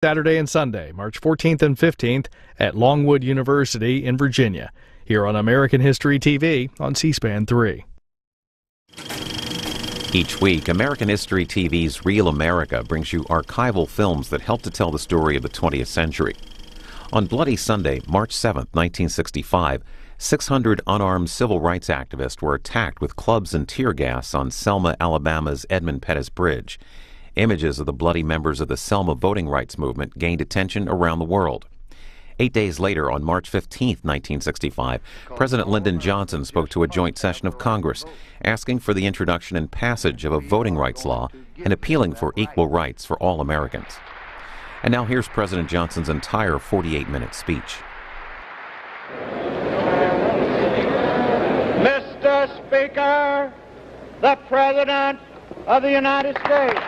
Saturday and Sunday, March 14th and 15th at Longwood University in Virginia, here on American History TV on C-SPAN 3. Each week, American History TV's Real America brings you archival films that help to tell the story of the 20th century. On Bloody Sunday, March 7, 1965, 600 unarmed civil rights activists were attacked with clubs and tear gas on Selma, Alabama's Edmund Pettus Bridge. Images of the bloody members of the Selma voting rights movement gained attention around the world. 8 days later, on March 15, 1965, President Lyndon Johnson spoke to a joint session of Congress, asking for the introduction and passage of a voting rights law and appealing for equal rights for all Americans. And now here's President Johnson's entire 48-minute speech. Mr. Speaker, the President of the United States.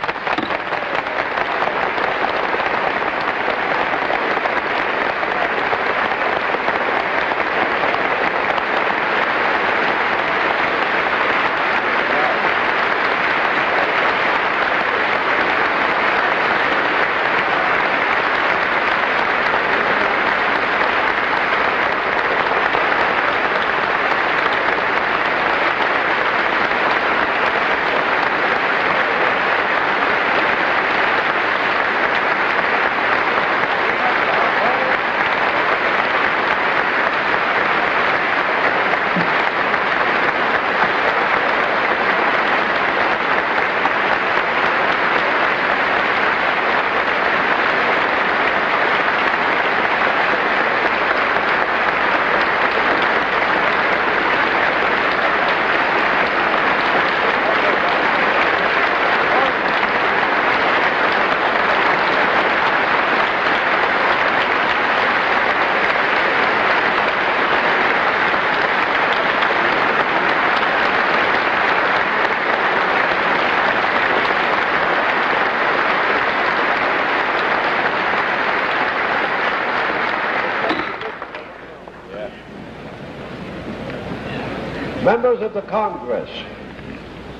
Members of the Congress,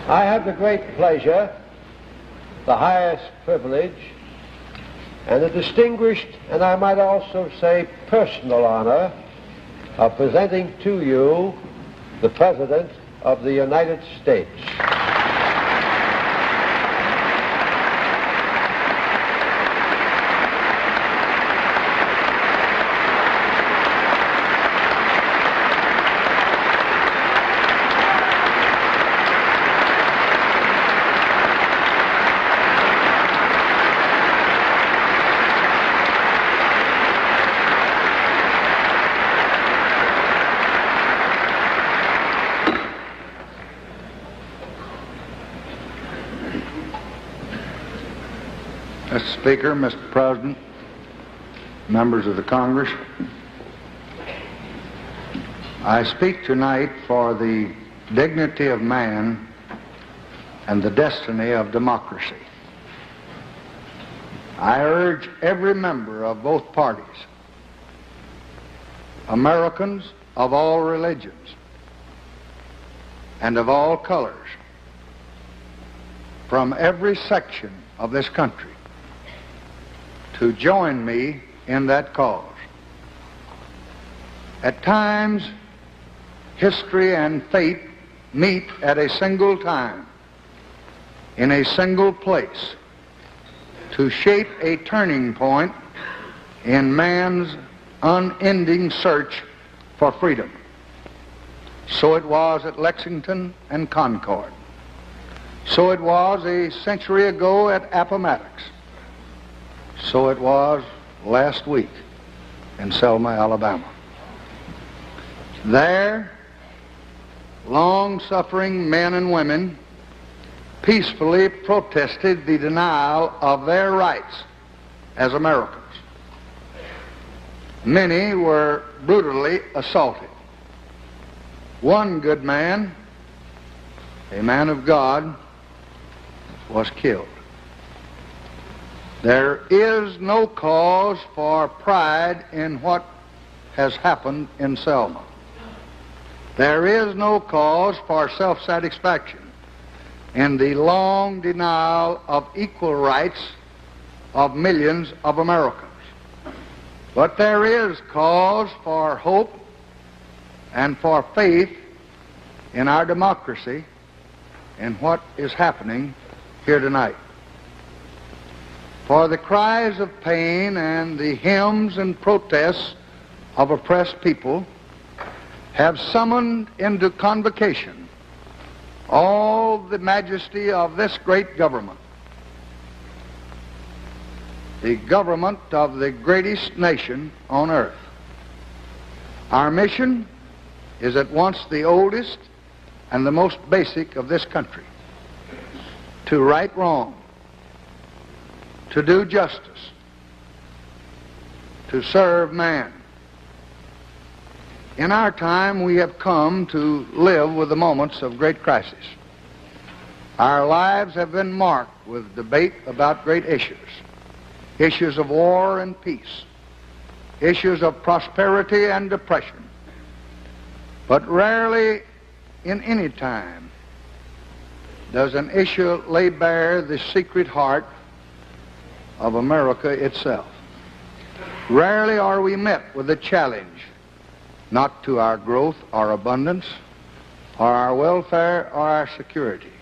I have the great pleasure, the highest privilege, and the distinguished, and I might also say personal honor, of presenting to you the President of the United States. Mr. Speaker, Mr. President, members of the Congress, I speak tonight for the dignity of man and the destiny of democracy. I urge every member of both parties, Americans of all religions and of all colors, from every section of this country, to join me in that cause. At times, history and fate meet at a single time, in a single place, to shape a turning point in man's unending search for freedom. So it was at Lexington and Concord. So it was a century ago at Appomattox. So it was last week in Selma, Alabama. There, long-suffering men and women peacefully protested the denial of their rights as Americans. Many were brutally assaulted. One good man, a man of God, was killed. There is no cause for pride in what has happened in Selma. There is no cause for self-satisfaction in the long denial of equal rights of millions of Americans. But there is cause for hope and for faith in our democracy in what is happening here tonight. For the cries of pain and the hymns and protests of oppressed people have summoned into convocation all the majesty of this great government, the government of the greatest nation on earth. Our mission is at once the oldest and the most basic of this country: to right wrong, to do justice, to serve man. In our time, we have come to live with the moments of great crisis. Our lives have been marked with debate about great issues: issues of war and peace, issues of prosperity and depression. But rarely in any time does an issue lay bare the secret heart of America itself. Rarely are we met with a challenge not to our growth or abundance or our welfare or our security,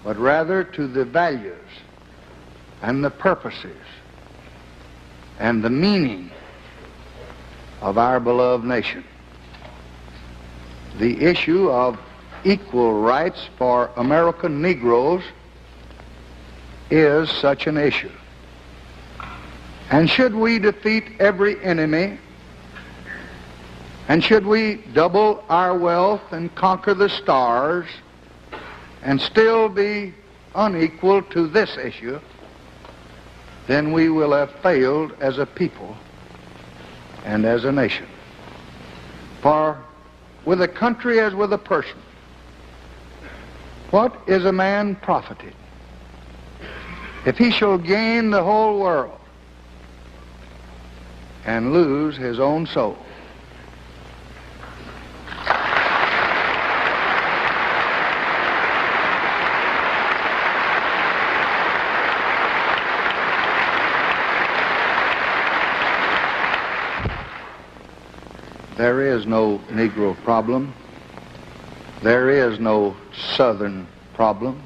but rather to the values and the purposes and the meaning of our beloved nation. The issue of equal rights for American Negroes is such an issue. And should we defeat every enemy, and should we double our wealth and conquer the stars and still be unequal to this issue, then we will have failed as a people and as a nation. For with a country as with a person, what is a man profited if he shall gain the whole world and lose his own soul? There is no Negro problem. There is no Southern problem.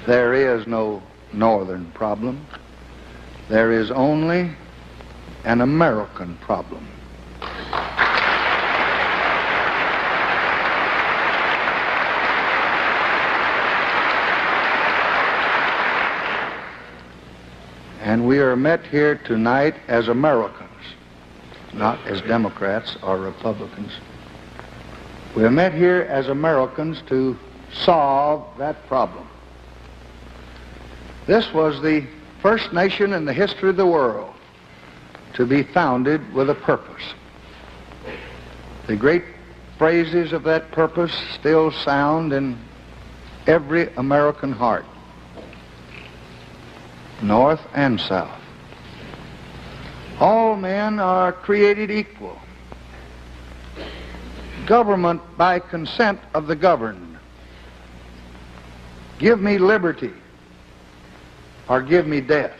There is no Northern problem. There is only an American problem. And we are met here tonight as Americans, not as Democrats or Republicans. We are met here as Americans to solve that problem. This was the first nation in the history of the world to be founded with a purpose. The great phrases of that purpose still sound in every American heart, North and South. All men are created equal. Government by consent of the governed. Give me liberty or give me death.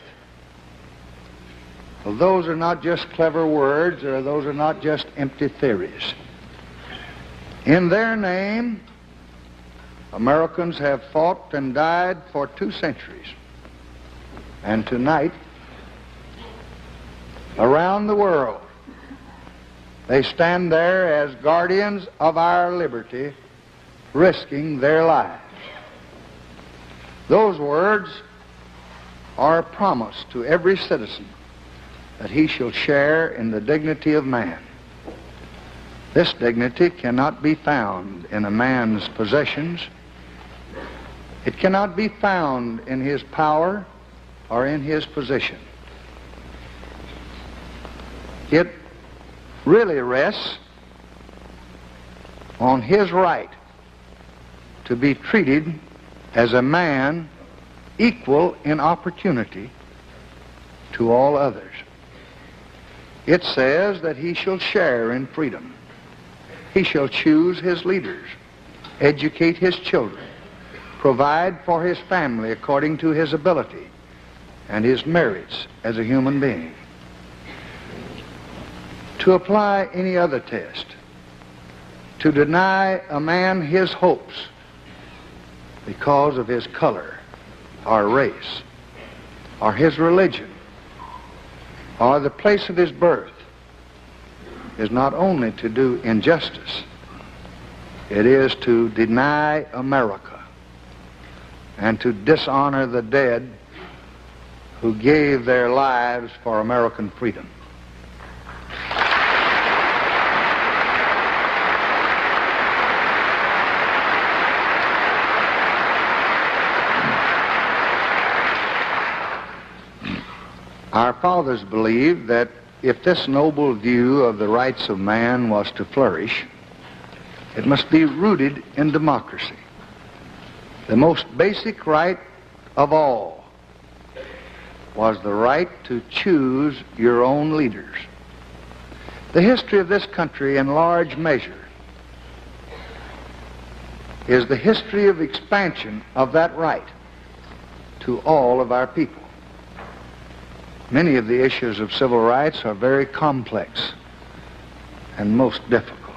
Well, those are not just clever words, or those are not just empty theories. In their name, Americans have fought and died for 2 centuries. And tonight, around the world, they stand there as guardians of our liberty, risking their lives. Those words are a promise to every citizen that he shall share in the dignity of man. This dignity cannot be found in a man's possessions. It cannot be found in his power or in his position. It really rests on his right to be treated as a man equal in opportunity to all others. It says that he shall share in freedom. He shall choose his leaders, educate his children, provide for his family according to his ability, and his merits as a human being. To apply any other test, to deny a man his hopes because of his color or race or his religion or the place of his birth is not only to do injustice, it is to deny America and to dishonor the dead who gave their lives for American freedom. Our fathers believed that if this noble view of the rights of man was to flourish, it must be rooted in democracy. The most basic right of all was the right to choose your own leaders. The history of this country, in large measure, is the history of expansion of that right to all of our people. Many of the issues of civil rights are very complex and most difficult.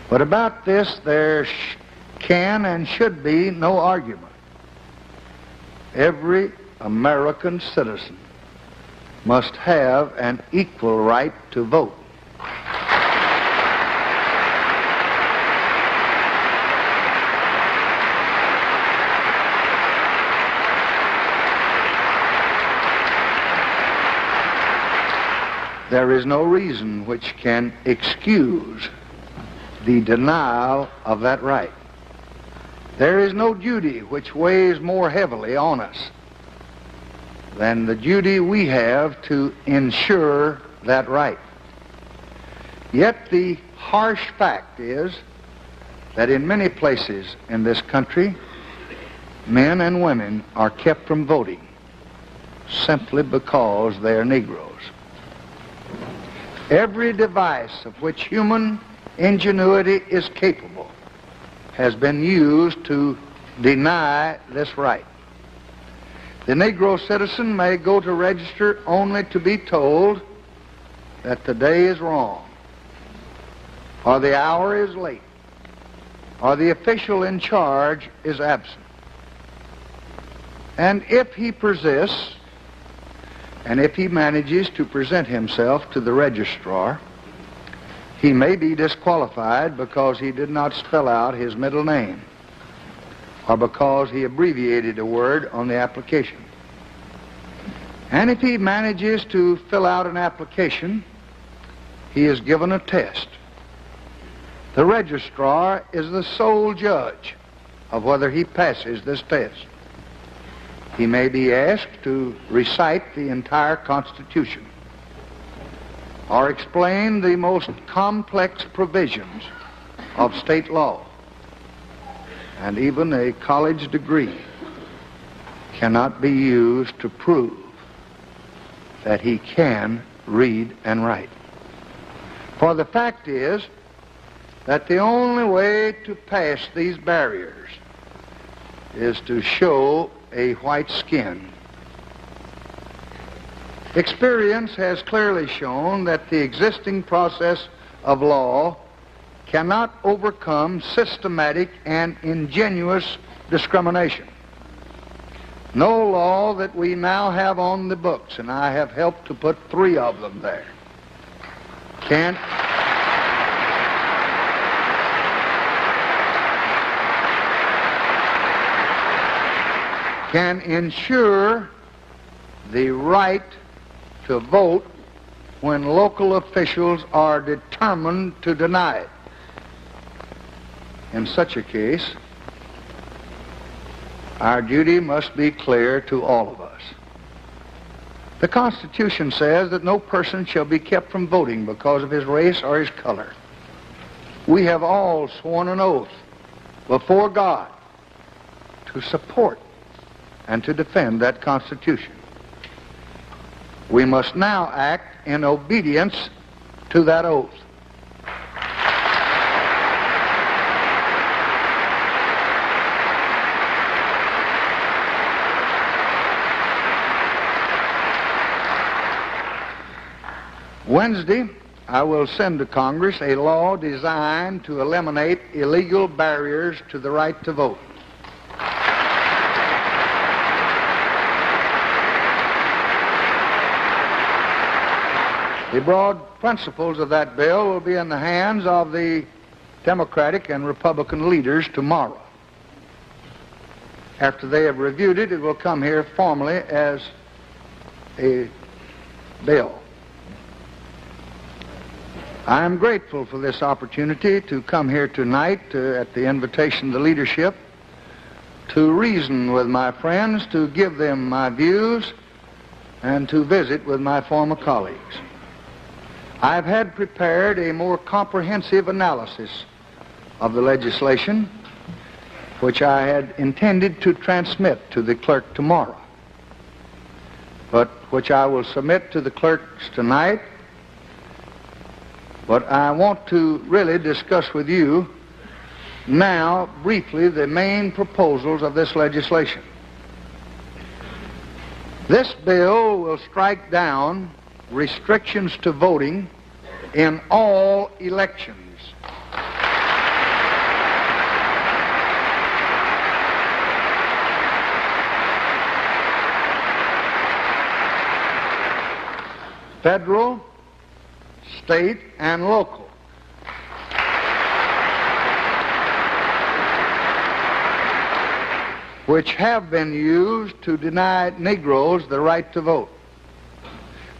But about this, there can and should be no argument. Every American citizen must have an equal right to vote. There is no reason which can excuse the denial of that right. There is no duty which weighs more heavily on us than the duty we have to ensure that right. Yet the harsh fact is that in many places in this country, men and women are kept from voting simply because they are Negroes. Every device of which human ingenuity is capable has been used to deny this right. The Negro citizen may go to register only to be told that the day is wrong, or the hour is late, or the official in charge is absent. And if he persists, and if he manages to present himself to the registrar, he may be disqualified because he did not spell out his middle name or because he abbreviated a word on the application. And if he manages to fill out an application, he is given a test. The registrar is the sole judge of whether he passes this test. He may be asked to recite the entire Constitution or explain the most complex provisions of state law. And even a college degree cannot be used to prove that he can read and write. For the fact is that the only way to pass these barriers is to show a white skin. Experience has clearly shown that the existing process of law cannot overcome systematic and ingenuous discrimination. No law that we now have on the books, and I have helped to put 3 of them there, can ensure the right to vote when local officials are determined to deny it. In such a case, our duty must be clear to all of us. The Constitution says that no person shall be kept from voting because of his race or his color. We have all sworn an oath before God to support and to defend that Constitution. We must now act in obedience to that oath. Wednesday, I will send to Congress a law designed to eliminate illegal barriers to the right to vote. The broad principles of that bill will be in the hands of the Democratic and Republican leaders tomorrow. After they have reviewed it, it will come here formally as a bill. I am grateful for this opportunity to come here tonight at the invitation of the leadership to reason with my friends, to give them my views, and to visit with my former colleagues. I've had prepared a more comprehensive analysis of the legislation, which I had intended to transmit to the clerk tomorrow, but which I will submit to the clerks tonight. But I want to really discuss with you now briefly the main proposals of this legislation. This bill will strike down restrictions to voting in all elections. Federal, state, and local. Which have been used to deny Negroes the right to vote.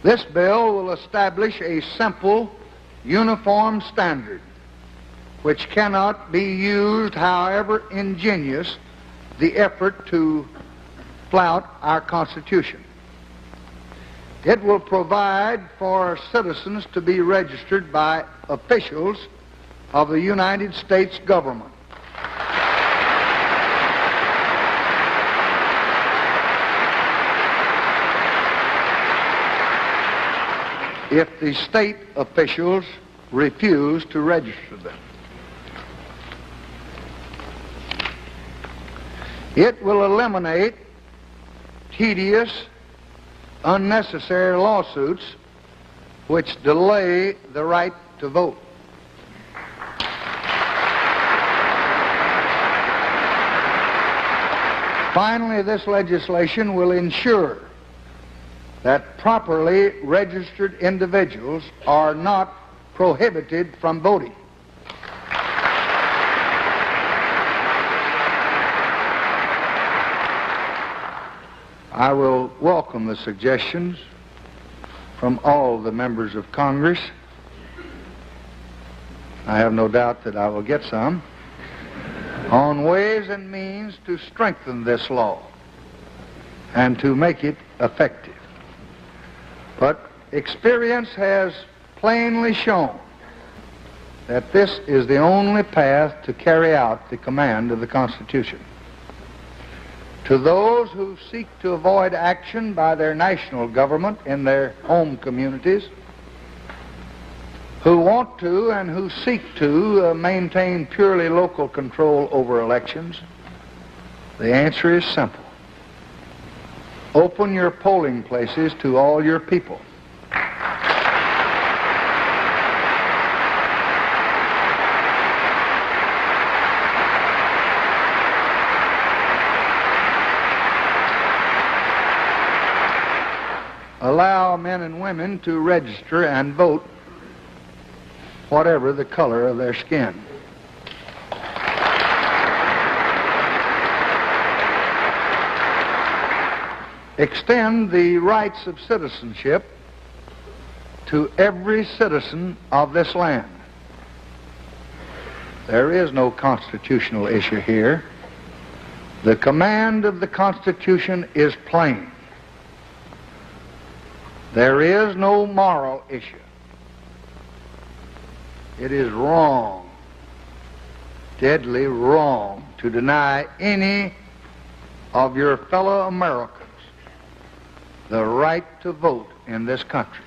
This bill will establish a simple, uniform standard which cannot be used, however ingenious the effort to flout our Constitution. It will provide for citizens to be registered by officials of the United States government. If the state officials refuse to register them. It will eliminate tedious, unnecessary lawsuits which delay the right to vote. Finally, this legislation will ensure that properly registered individuals are not prohibited from voting. I will welcome the suggestions from all the members of Congress. I have no doubt that I will get some on ways and means to strengthen this law and to make it effective. But experience has plainly shown that this is the only path to carry out the command of the Constitution. To those who seek to avoid action by their national government in their home communities, who want to and who seek to maintain purely local control over elections, the answer is simple. Open your polling places to all your people. Allow men and women to register and vote whatever the color of their skin. Extend the rights of citizenship to every citizen of this land. There is no constitutional issue here. The command of the Constitution is plain. There is no moral issue. It is wrong, deadly wrong, to deny any of your fellow Americans the right to vote in this country.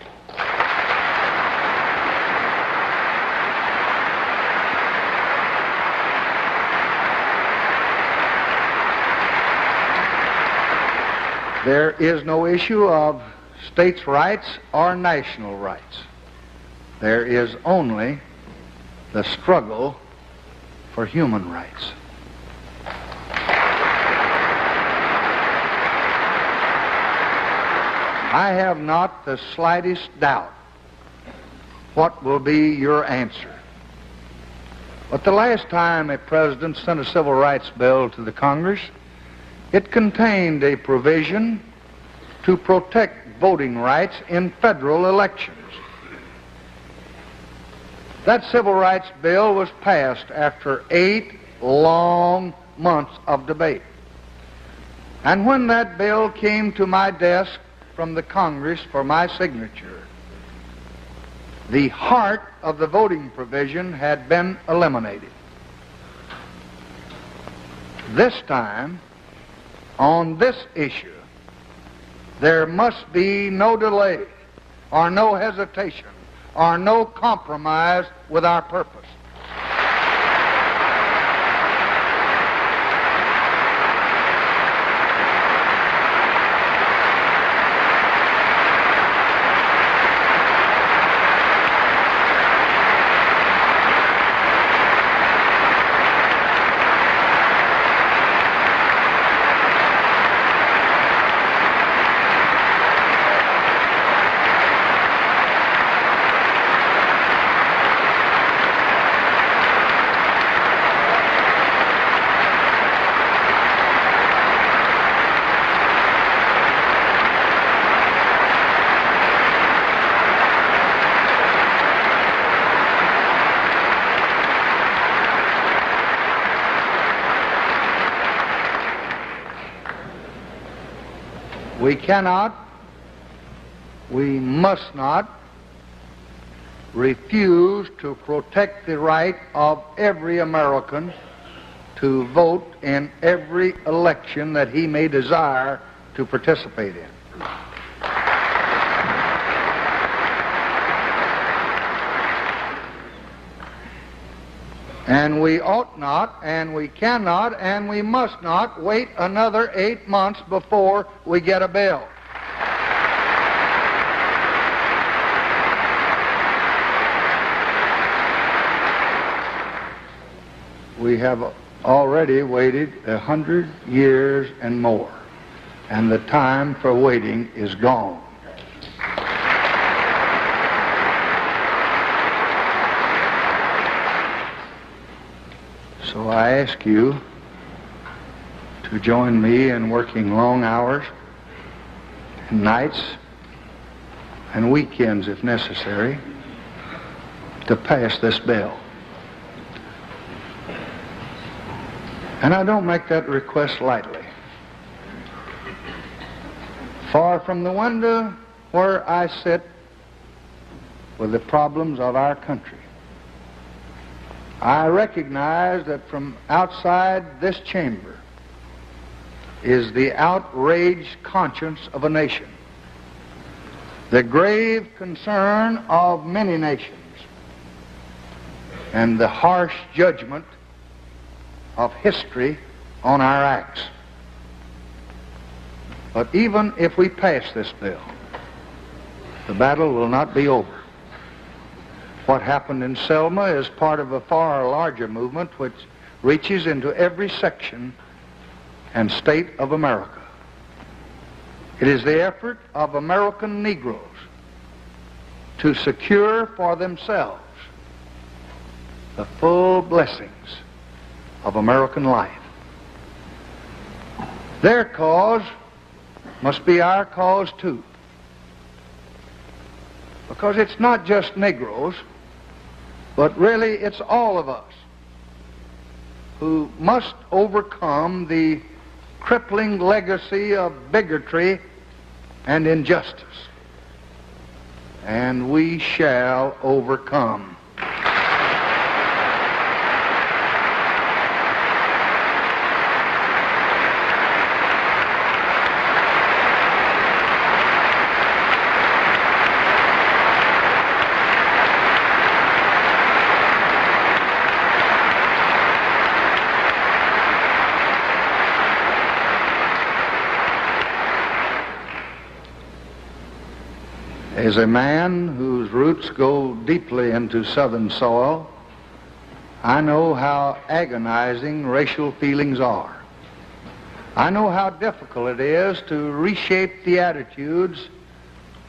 There is no issue of states' rights or national rights. there is only the struggle for human rights. I have not the slightest doubt what will be your answer. But the last time a president sent a civil rights bill to the Congress, it contained a provision to protect voting rights in federal elections. That civil rights bill was passed after 8 long months of debate. And when that bill came to my desk from the Congress for my signature, the heart of the voting provision had been eliminated. This time, on this issue, there must be no delay or no hesitation or no compromise with our purpose. We cannot, we must not refuse to protect the right of every American to vote in every election that he may desire to participate in. And we ought not, and we cannot, and we must not wait another 8 months before we get a bill. We have already waited 100 years and more, and the time for waiting is gone. So I ask you to join me in working long hours, and nights, and weekends if necessary, to pass this bill. And I don't make that request lightly. Far from the window where I sit with the problems of our country, I recognize that from outside this chamber is the outraged conscience of a nation, the grave concern of many nations, and the harsh judgment of history on our acts. But even if we pass this bill, the battle will not be over. What happened in Selma is part of a far larger movement which reaches into every section and state of America. It is the effort of American Negroes to secure for themselves the full blessings of American life. Their cause must be our cause too, because it's not just Negroes, but really it's all of us who must overcome the crippling legacy of bigotry and injustice. And we shall overcome. As a man whose roots go deeply into Southern soil, I know how agonizing racial feelings are. I know how difficult it is to reshape the attitudes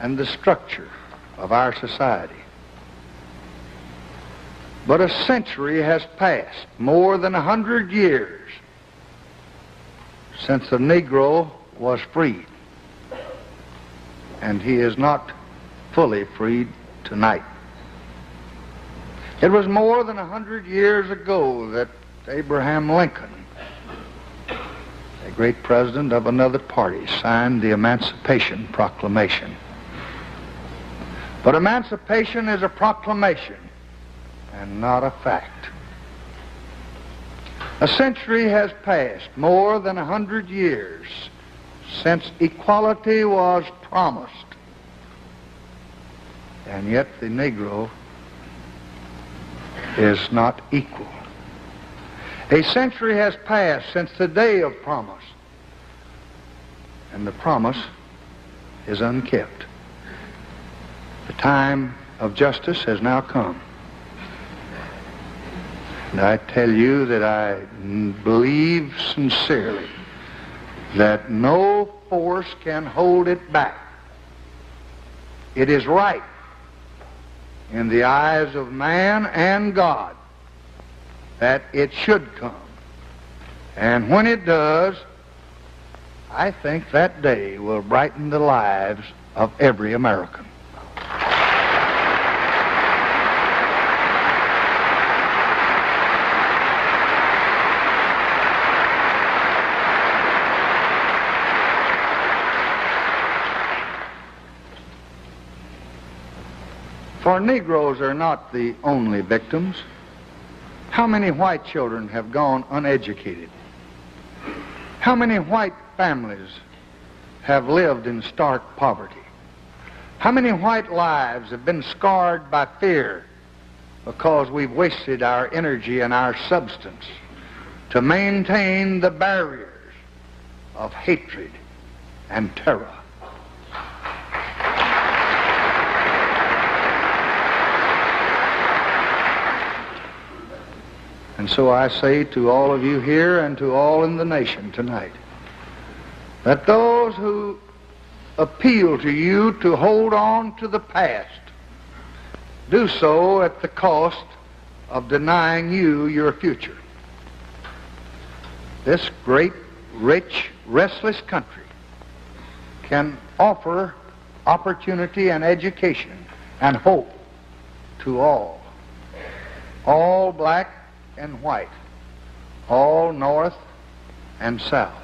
and the structure of our society. But a century has passed, more than 100 years, since the Negro was freed. And he is not fully freed tonight. It was more than 100 years ago that Abraham Lincoln, a great president of another party, signed the Emancipation Proclamation. But emancipation is a proclamation and not a fact. A century has passed, more than 100 years, since equality was promised. And yet the Negro is not equal. A century has passed since the day of promise, and the promise is unkept. The time of justice has now come. And I tell you that I believe sincerely that no force can hold it back. It is right in the eyes of man and God that it should come. And when it does, I think that day will brighten the lives of every American. For Negroes are not the only victims. How many white children have gone uneducated? How many white families have lived in stark poverty? How many white lives have been scarred by fear because we've wasted our energy and our substance to maintain the barriers of hatred and terror? And so I say to all of you here and to all in the nation tonight, that those who appeal to you to hold on to the past do so at the cost of denying you your future. This great, rich, restless country can offer opportunity and education and hope to all black and white, all north and south,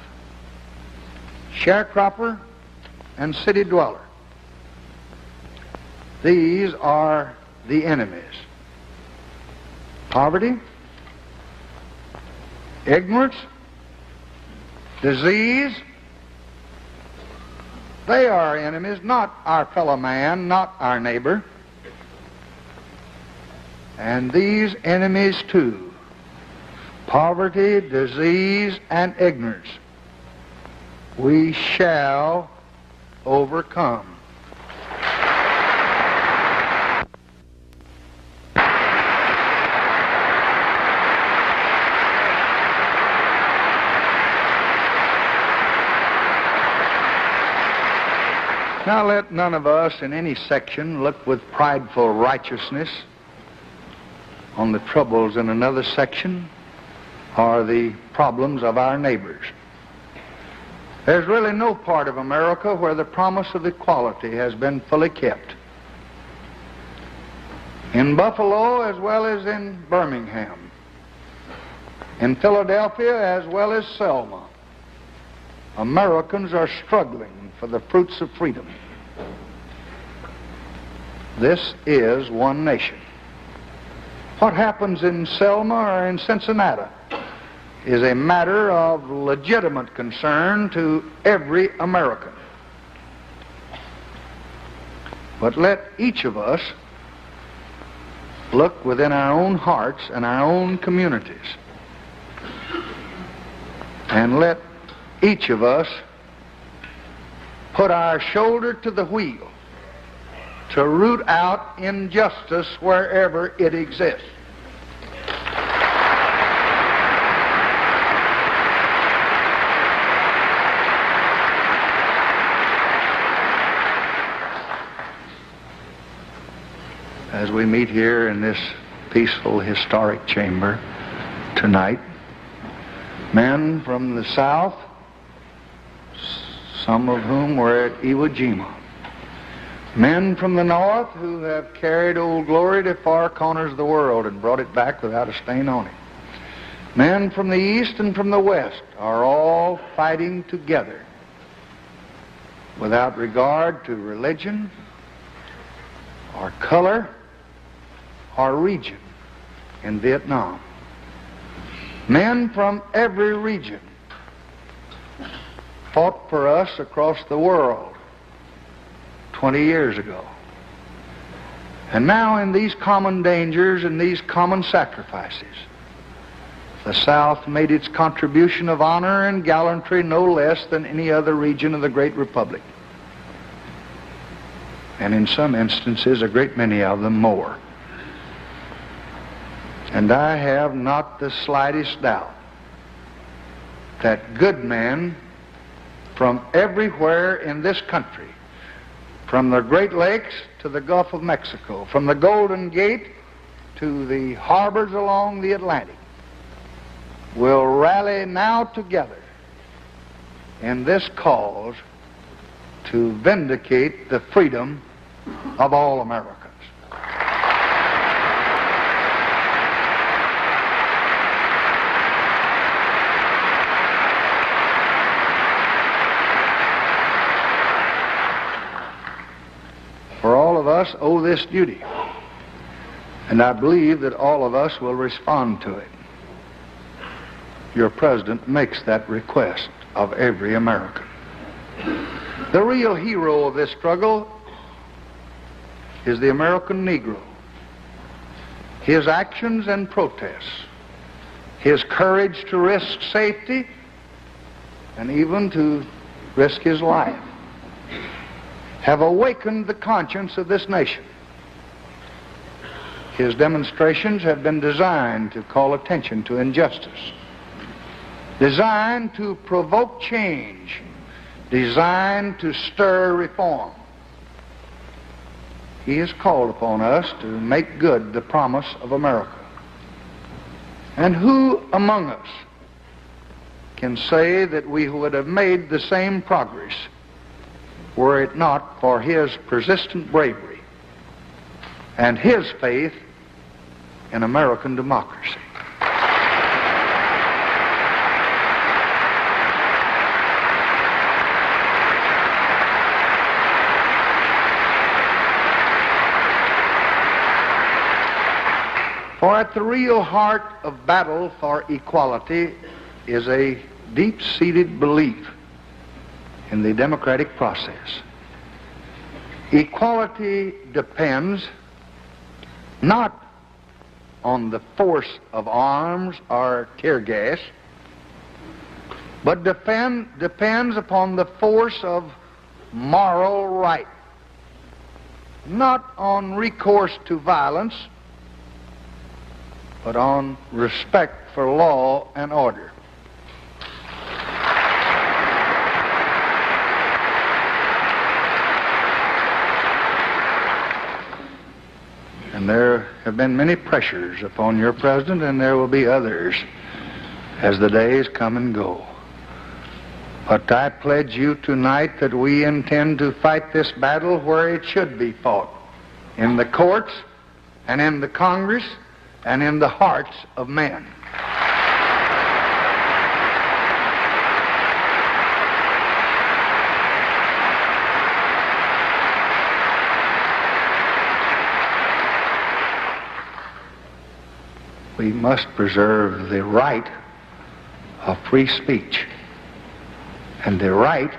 sharecropper and city dweller. These are the enemies. Poverty, ignorance, disease, they are enemies, not our fellow man, not our neighbor. And these enemies too, poverty, disease, and ignorance, we shall overcome. Now let none of us in any section look with prideful righteousness on the troubles in another section or the problems of our neighbors. There's really no part of America where the promise of equality has been fully kept. In Buffalo as well as in Birmingham, in Philadelphia as well as Selma, Americans are struggling for the fruits of freedom. This is one nation. What happens in Selma or in Cincinnati is a matter of legitimate concern to every American. But let each of us look within our own hearts and our own communities, and let each of us put our shoulder to the wheel to root out injustice wherever it exists. As we meet here in this peaceful, historic chamber tonight, men from the South, some of whom were at Iwo Jima, men from the North who have carried Old Glory to far corners of the world and brought it back without a stain on it, men from the East and from the West are all fighting together without regard to religion or color or region in Vietnam. Men from every region fought for us across the world 20 years ago. And now in these common dangers and these common sacrifices, the South made its contribution of honor and gallantry no less than any other region of the great republic. And in some instances, a great many of them more. And I have not the slightest doubt that good men from everywhere in this country, from the Great Lakes to the Gulf of Mexico, from the Golden Gate to the harbors along the Atlantic, will rally now together in this cause to vindicate the freedom of all Americans. For all of us owe this duty, and I believe that all of us will respond to it. Your president makes that request of every American. The real hero of this struggle is the American Negro. His actions and protests, his courage to risk safety and even to risk his life, have awakened the conscience of this nation. His demonstrations have been designed to call attention to injustice, designed to provoke change, designed to stir reform. He has called upon us to make good the promise of America. And who among us can say that we would have made the same progress were it not for his persistent bravery and his faith in American democracy? For at the real heart of battle for equality is a deep-seated belief in the democratic process. Equality depends not on the force of arms or tear gas, but depends upon the force of moral right, not on recourse to violence, but on respect for law and order. And there have been many pressures upon your president, and there will be others as the days come and go. But I pledge you tonight that we intend to fight this battle where it should be fought, in the courts and in the Congress and in the hearts of men. We must preserve the right of free speech and the right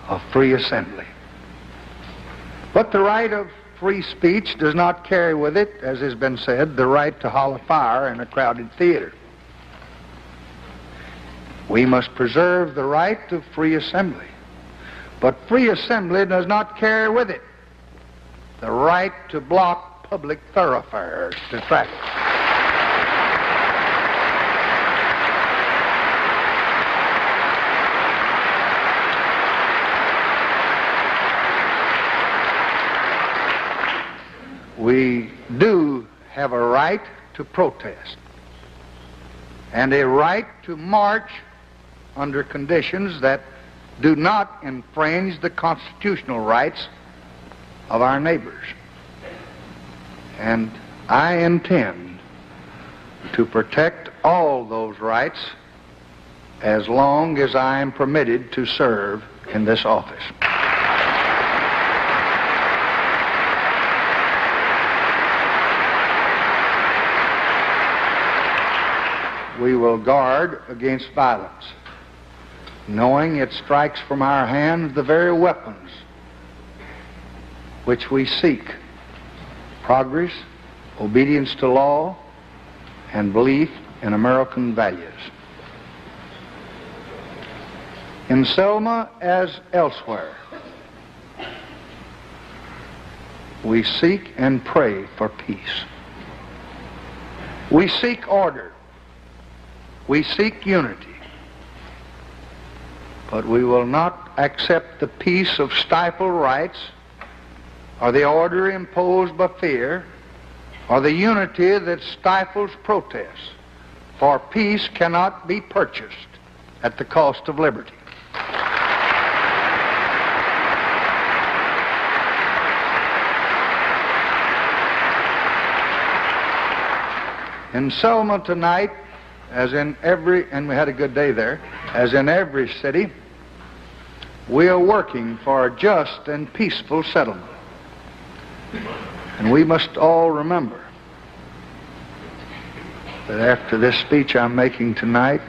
of free assembly. But the right of free speech does not carry with it, as has been said, the right to holler fire in a crowded theater. We must preserve the right to free assembly. But free assembly does not carry with it the right to block public thoroughfares to traffic. We do have a right to protest and a right to march under conditions that do not infringe the constitutional rights of our neighbors. And I intend to protect all those rights as long as I am permitted to serve in this office. We will guard against violence, knowing it strikes from our hands the very weapons which we seek: progress, obedience to law, and belief in American values. In Selma, as elsewhere, we seek and pray for peace. We seek order. We seek unity. But we will not accept the peace of stifled rights, or the order imposed by fear, or the unity that stifles protests. For peace cannot be purchased at the cost of liberty. In Selma tonight, as in every, and we had a good day there, as in every city, we are working for a just and peaceful settlement. And we must all remember that after this speech I'm making tonight,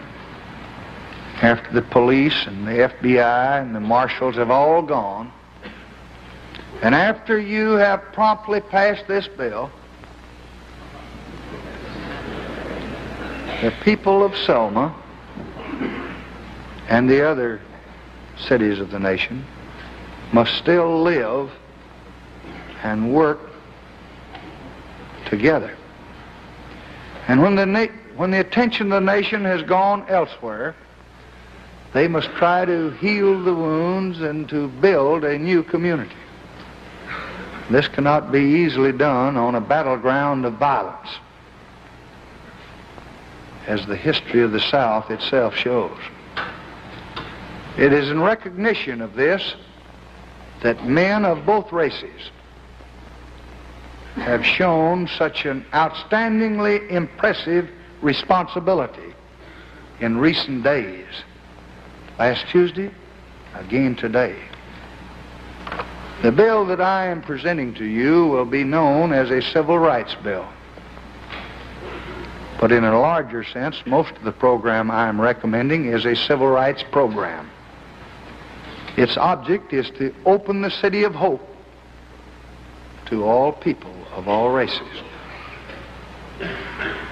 after the police and the FBI and the marshals have all gone, and after you have promptly passed this bill, the people of Selma and the other cities of the nation must still live and work together. And when the attention of the nation has gone elsewhere, they must try to heal the wounds and to build a new community. This cannot be easily done on a battleground of violence, as the history of the South itself shows. It is in recognition of this that men of both races have shown such an outstandingly impressive responsibility in recent days. Last Tuesday, again today. The bill that I am presenting to you will be known as a civil rights bill. But in a larger sense, most of the program I am recommending is a civil rights program. Its object is to open the city of hope to all people of all races.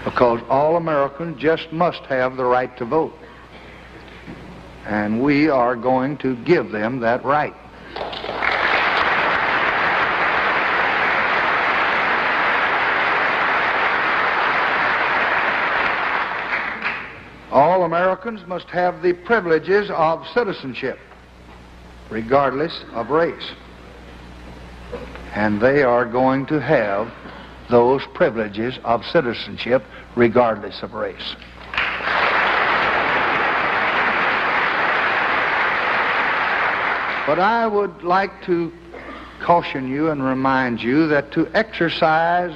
Because all Americans just must have the right to vote. And we are going to give them that right. All Americans must have the privileges of citizenship, regardless of race. And they are going to have those privileges of citizenship, regardless of race. But I would like to caution you and remind you that to exercise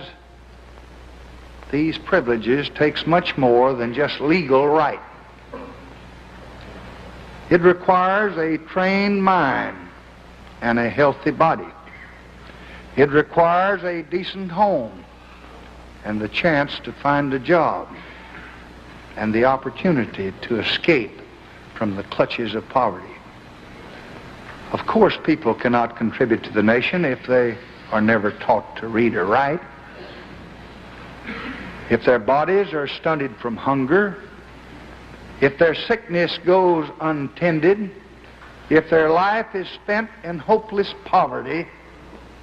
these privileges takes much more than just legal right. It requires a trained mind and a healthy body. It requires a decent home and the chance to find a job and the opportunity to escape from the clutches of poverty. Of course, people cannot contribute to the nation if they are never taught to read or write. If their bodies are stunted from hunger, if their sickness goes untended, if their life is spent in hopeless poverty,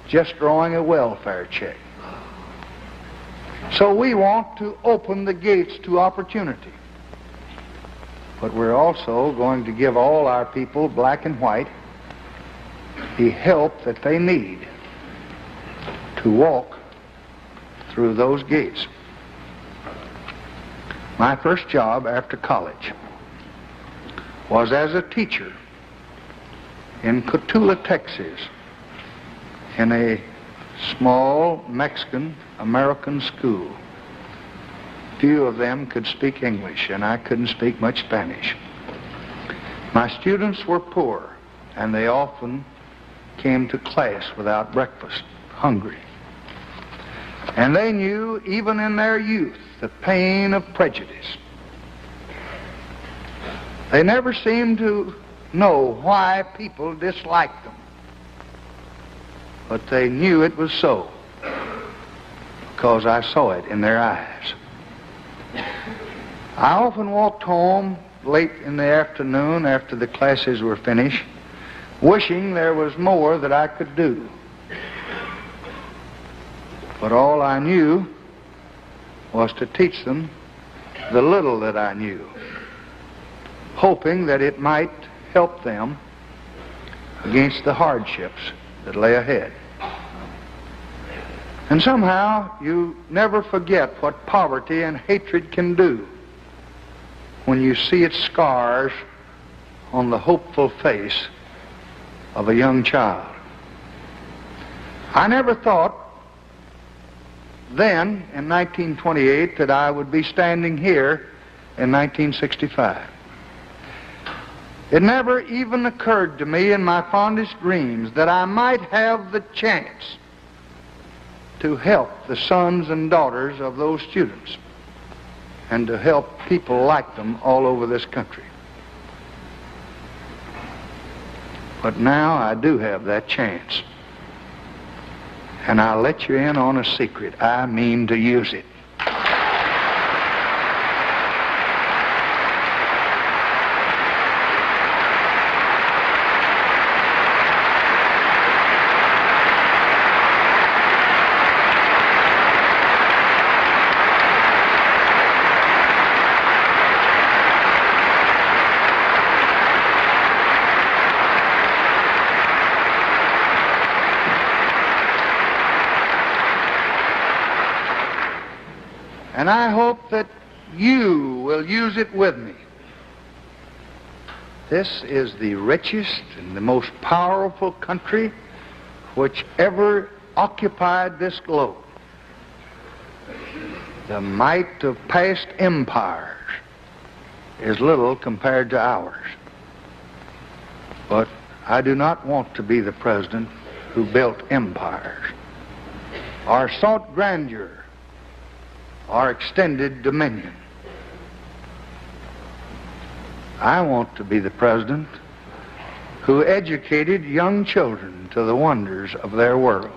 just drawing a welfare check. So we want to open the gates to opportunity. But we're also going to give all our people, black and white, the help that they need to walk through those gates. My first job after college was as a teacher in Cotulla, Texas, in a small Mexican-American school. Few of them could speak English, and I couldn't speak much Spanish. My students were poor, and they often came to class without breakfast, hungry. And they knew, even in their youth, the pain of prejudice. They never seemed to know why people disliked them. But they knew it was so, because I saw it in their eyes. I often walked home late in the afternoon after the classes were finished, wishing there was more that I could do. But all I knew was to teach them the little that I knew, hoping that it might help them against the hardships that lay ahead. And somehow you never forget what poverty and hatred can do when you see its scars on the hopeful face of a young child. I never thought then, in 1928, that I would be standing here in 1965. It never even occurred to me in my fondest dreams that I might have the chance to help the sons and daughters of those students and to help people like them all over this country. But now I do have that chance. And I'll let you in on a secret. I mean to use it. And I hope that you will use it with me. This is the richest and the most powerful country which ever occupied this globe. The might of past empires is little compared to ours. But I do not want to be the president who built empires or sought grandeur or extended dominion. I want to be the president who educated young children to the wonders of their world.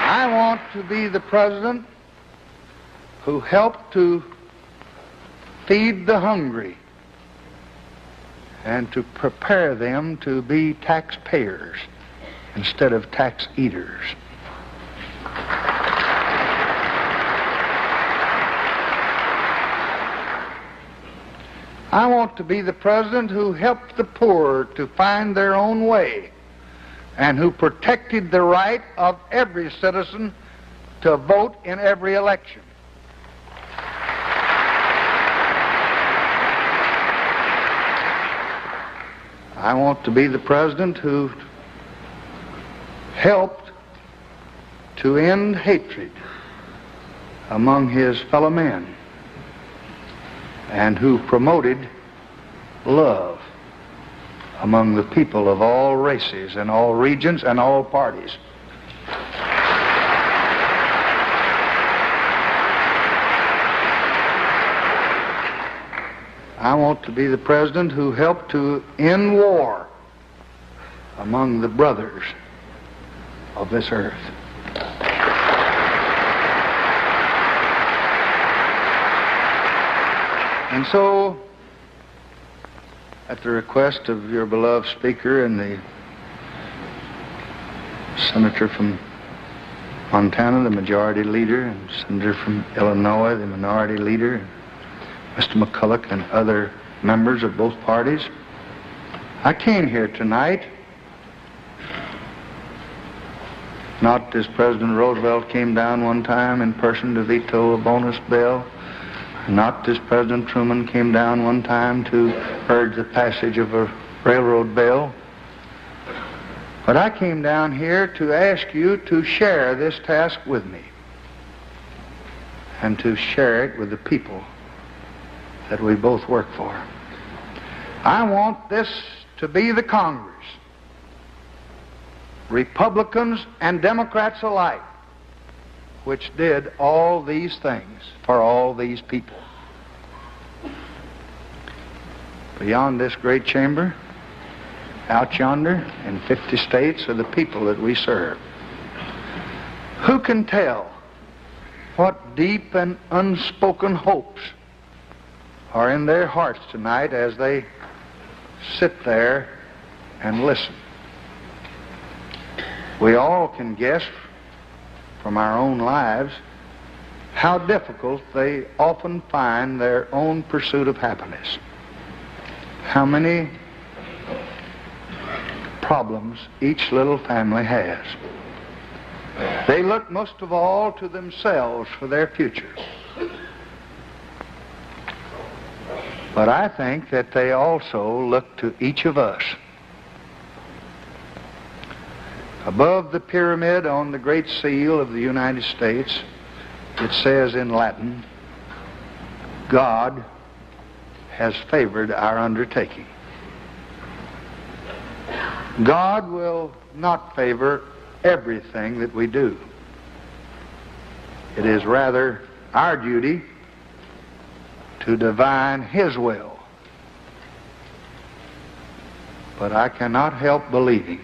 I want to be the president who helped to feed the hungry and to prepare them to be taxpayers instead of tax eaters. I want to be the president who helped the poor to find their own way and who protected the right of every citizen to vote in every election. I want to be the president who helped to end hatred among his fellow men and who promoted love among the people of all races and all regions and all parties. I want to be the president who helped to end war among the brothers of this earth. And so at the request of your beloved Speaker and the Senator from Montana, the Majority Leader, and Senator from Illinois, the Minority Leader, and Mr. McCulloch and other members of both parties, I came here tonight not as President Roosevelt came down one time in person to veto a bonus bill, not as President Truman came down one time to urge the passage of a railroad bill, but I came down here to ask you to share this task with me and to share it with the people that we both work for. I want this to be the Congress, Republicans and Democrats alike, which did all these things for all these people. Beyond this great chamber, out yonder in 50 states, are the people that we serve. Who can tell what deep and unspoken hopes are in their hearts tonight as they sit there and listen? We all can guess from our own lives how difficult they often find their own pursuit of happiness. How many problems each little family has. They look most of all to themselves for their future. But I think that they also look to each of us. Above the pyramid on the Great Seal of the United States, it says in Latin, God has favored our undertaking. God will not favor everything that we do. It is rather our duty to divine His will. But I cannot help believing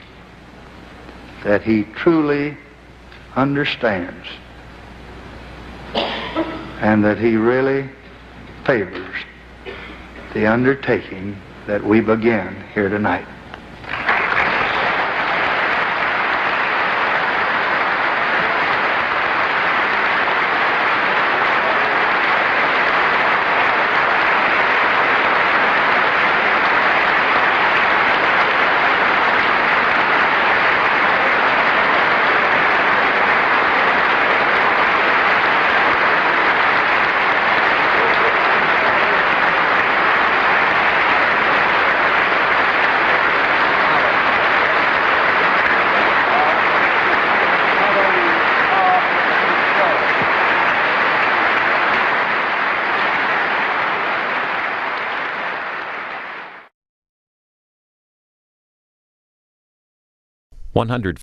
that He truly understands and that He really favors the undertaking that we begin here tonight. $100